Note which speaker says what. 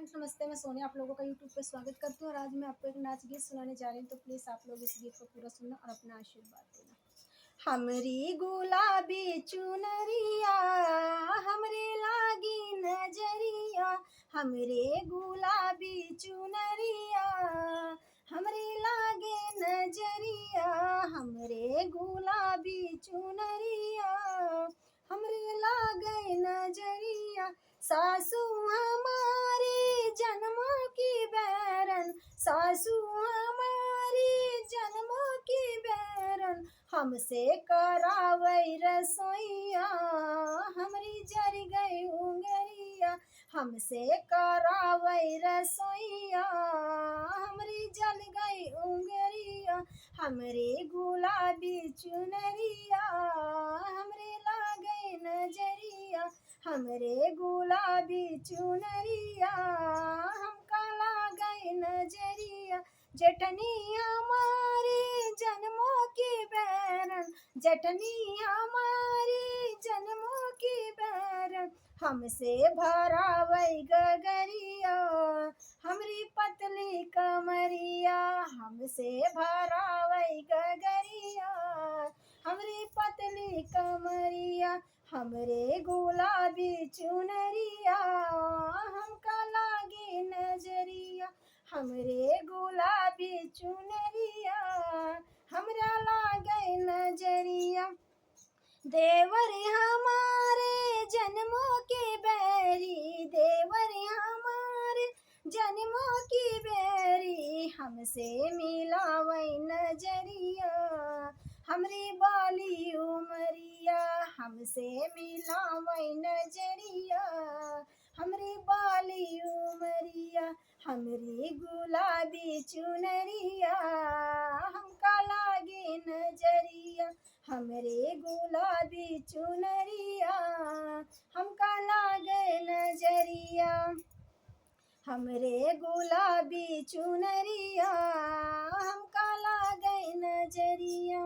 Speaker 1: Friends नमस्ते, मैं सोनिया आप लोगों का यूट्यूब पे स्वागत करती हूँ और आज मैं आपको एक नाच गीत सुनाने जा रही हूँ। तो प्लीज़ आप लोग इस गीत को पूरा सुनना और अपना आशीर्वाद देना। हमरी गुलाबी चुनरिया हमरे लागी नजरिया, हमरे गुलाबी चुनरिया हमरे लागे नजरिया, हमरे गुलाबी चुनरिया हमरे लागे नजरिया। सासू हमारी जन्मों की बैरन, सासू हमारी जन्मों की बैरन, हमसे करावई रसोइया हमरी जर गई उंगरिया, हमसे करावई रसोइया हमरी जल गई उंगरिया। हमरे गुलाबी चुनरिया हमरे लागे नजरिया, हमरे गुलाबी चुनरिया हमका लागे नजरिया। जटनी हमारी जन्मों की बैरन, जटनी हमारी जन्मों की बैरन, हमसे भरावई गगरिया हमरी पतली कमरिया, हमसे भरावई गगरिया हमरी पतली कमरिया। हमरे गुलाबी चुनरिया हमका लागे नजरिया, हमरे गुलाबी चुनरिया हमरा लागे नजरिया। देवर हमारे जन्मों के बैरी, देवर हमारे जन्मों की बैरी, हमसे मिलावई नजरिया हमरी बाली उमरिया, हमसे मिलावई नजरिया हमरी बाली उमरिया। हमरी गुलाबी चुनरिया हमका लागे नजरिया, हमरे गुलाबी चुनरिया हमका लागे नजरिया, हमरे गुलाबी चुनरिया हमका लागे नजरिया।